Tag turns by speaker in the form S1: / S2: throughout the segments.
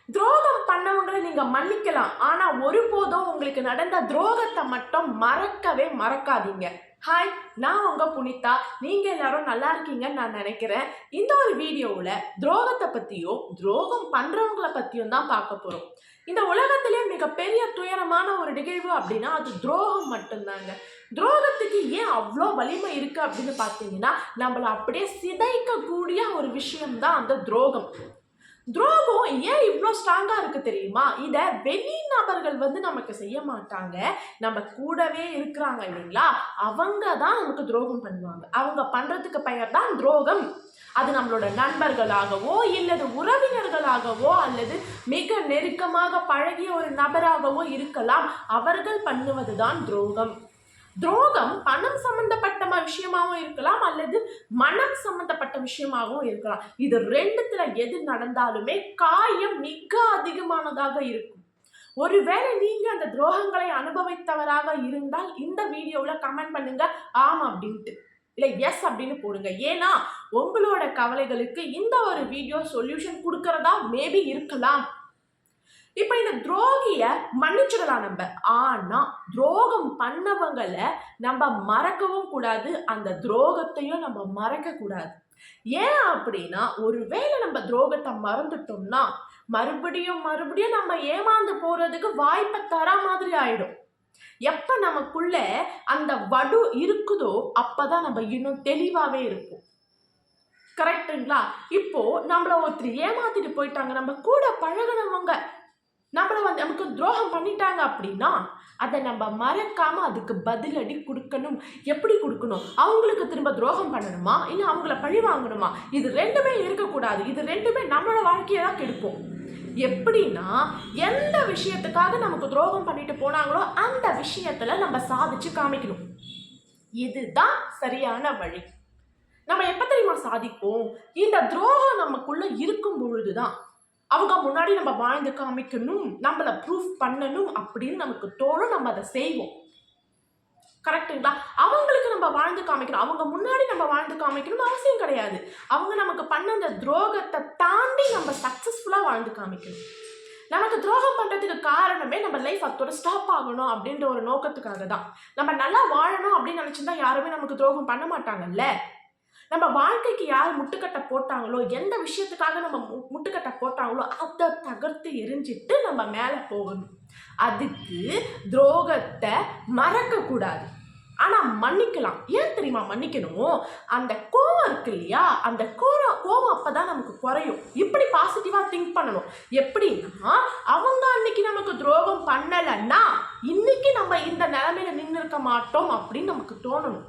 S1: துரோகம் பண்ணவங்களை நீங்க மன்னிக்கலாம், ஆனா ஒருபோதும் உங்களுக்கு நடந்த துரோகத்தை மட்டும் மறக்கவே மறக்காதீங்க. ஹாய், நான் உங்க புனிதா. நீங்க எல்லாரும் நல்லா இருக்கீங்கன்னு நான் நினைக்கிறேன். இந்த ஒரு வீடியோவில் துரோகத்தை பத்தியும் துரோகம் பண்றவங்களை பத்தியும் தான் பார்க்க போறோம். இந்த உலகத்திலே மிகப்பெரிய துயரமான ஒரு நிகழ்வு அப்படின்னா அது துரோகம் மட்டும்தாங்க. துரோகத்துக்கு ஏன் அவ்வளோ வலிமை இருக்கு அப்படின்னு பார்த்தீங்கன்னா, நம்மளை அப்படியே சிதைக்கக்கூடிய ஒரு விஷயம்தான் அந்த துரோகம். துரோகம் ஏன் இவ்வளோ ஸ்ட்ராங்காக இருக்குது தெரியுமா? இதை வெளிநபர்கள் நமக்கு செய்ய மாட்டாங்க. நம்ம கூடவே இருக்கிறாங்க இல்லைங்களா, அவங்க தான் நமக்கு துரோகம் பண்ணுவாங்க. அவங்க பண்ணுறதுக்கு பெயர் தான் துரோகம். அது நம்மளோட நண்பர்களாகவோ இல்லது உறவினர்களாகவோ அல்லது மிக நெருக்கமாக பழகிய ஒரு நபராகவோ இருக்கலாம். அவர்கள் பண்ணுவது தான் துரோகம். துரோகம் பணம் சம்பந்தப்பட்ட விஷயமாகவும் இருக்கலாம் அல்லது மனம் சம்பந்தப்பட்ட விஷயமாகவும் இருக்கலாம். இது ரெண்டுத்துல எது நடந்தாலுமே காயம் மிக அதிகமானதாக இருக்கும். ஒருவேளை நீங்க அந்த துரோகங்களை அனுபவித்தவராக இருந்தால் இந்த வீடியோல கமெண்ட் பண்ணுங்க ஆம் அப்படின்ட்டு, இல்லை எஸ் அப்படின்னு போடுங்க. ஏன்னா உங்களோட கவலைகளுக்கு இந்த ஒரு வீடியோ சொல்யூஷன் கொடுக்கறதா மேபி இருக்கலாம். இப்ப இந்த துரோகிய மன்னிச்சிடலாம் நம்ம, ஆனா துரோகம் பண்ணவங்களை நம்ம மறக்கவும் கூடாது, அந்த துரோகத்தையும் நம்ம மறக்க கூடாது. ஏன் அப்படின்னா, ஒருவேளை நம்ம துரோகத்தை மறந்துட்டோம்னா மறுபடியும் மறுபடியும் நம்ம ஏமாந்து போறதுக்கு வாய்ப்பை தர மாதிரி ஆயிடும். எப்ப நமக்குள்ள அந்த வடு இருக்குதோ அப்பதான் நம்ம இன்னும் தெளிவாவே இருப்போம். கரெக்டுங்களா? இப்போ நம்மள ஒருத்தர் ஏமாத்திட்டு போயிட்டாங்க, நம்ம கூட பழகினவங்க நம்மளை நமக்கு துரோகம் பண்ணிட்டாங்க அப்படின்னா அதை நம்ம மறக்காம அதுக்கு பதிலடி கொடுக்கணும். எப்படி கொடுக்கணும்? அவங்களுக்கு திரும்ப துரோகம் பண்ணணுமா இல்லை அவங்கள பழி வாங்கணுமா? இது ரெண்டுமே இருக்கக்கூடாது. இது ரெண்டுமே நம்மளோட வாழ்க்கையை தான் கெடுப்போம். எப்படின்னா, எந்த விஷயத்துக்காக நமக்கு துரோகம் பண்ணிட்டு போனாங்களோ அந்த விஷயத்துல நம்ம சாதிச்சு காமிக்கணும். இதுதான் சரியான வழி. நம்ம எப்ப தெரியுமா சாதிப்போம்? இந்த துரோகம் நமக்குள்ள இருக்கும் பொழுதுதான். அவங்க முன்னாடி நம்ம வாழ்ந்து காமிக்கணும், நம்மளை ப்ரூஃப் பண்ணணும் அப்படின்னு நமக்கு தோணும். நம்ம அதை செய்வோம். கரெக்டுங்களா? அவங்களுக்கு நம்ம வாழ்ந்து காமிக்கணும், அவங்க முன்னாடி நம்ம வாழ்ந்து காமிக்கணும்னு அவசியம் கிடையாது. அவங்க நமக்கு பண்ண அந்த துரோகத்தை தாண்டி நம்ம சக்சஸ்ஃபுல்லாக வாழ்ந்து காமிக்கணும். நமக்கு துரோகம் பண்ணுறதுக்கு காரணமே நம்ம லைஃப் அத்தோட ஸ்டாப் ஆகணும் அப்படின்ற ஒரு நோக்கத்துக்காக தான். நம்ம நல்லா வாழணும் அப்படின்னு நினச்சிருந்தா யாருமே நமக்கு துரோகம் பண்ண மாட்டாங்கல்ல. நம்ம வாழ்க்கைக்கு யார் முட்டுக்கட்டை போட்டாங்களோ, எந்த விஷயத்துக்காக நம்ம முட்டுக்கட்டை போட்டாங்களோ அதை தகர்த்து எரிஞ்சிட்டு நம்ம மேலே போகணும். அதுக்கு துரோகத்தை மறக்கக்கூடாது, ஆனால் மன்னிக்கலாம். ஏன் தெரியுமா மன்னிக்கணும்? அந்த கோவம் இருக்கு இல்லையா, அந்த கோவம் அப்போதான் நமக்கு குறையும். இப்படி பாசிட்டிவாக திங்க் பண்ணணும். எப்படின்னா, அவங்க அன்னைக்கு நமக்கு துரோகம் பண்ணலைன்னா இன்னைக்கு நம்ம இந்த நிலைமையில நின்று இருக்க மாட்டோம் அப்படின்னு நமக்கு தோணணும்.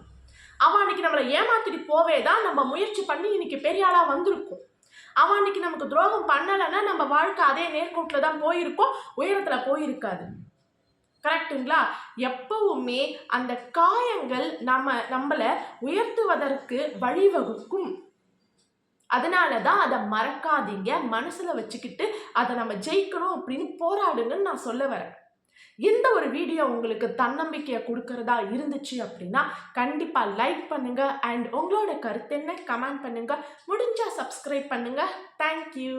S1: அவன் அன்னைக்கு நம்மளை ஏமாத்திட்டு போவே தான் நம்ம முயற்சி பண்ணி இன்னைக்கு பெரிய ஆளா வந்திருக்கும். அவன் அன்னைக்கு நமக்கு துரோகம் பண்ணலைன்னா நம்ம வாழ்க்கை அதே நேர்கோட்டில் தான் போயிருக்கோம், உயரத்துல போயிருக்காது. கரெக்டுங்களா? எப்பவுமே அந்த காயங்கள் நம்மளை உயர்த்துவதற்கு வழிவகுக்கும். அதனாலதான் அதை மறக்காதீங்க, மனசுல வச்சுக்கிட்டு அதை நம்ம ஜெயிக்கணும் அப்படின்னு போராடுங்கன்னு நான் சொல்ல வரேன். இந்த ஒரு வீடியோ உங்களுக்கு தன்னம்பிக்கையை கொடுக்கறதா இருந்துச்சு அப்படின்னா கண்டிப்பா லைக் பண்ணுங்க அண்ட் உங்களோட கருத்து என்ன கமெண்ட் பண்ணுங்க. முடிஞ்சா சப்ஸ்கிரைப் பண்ணுங்க. தேங்க்யூ.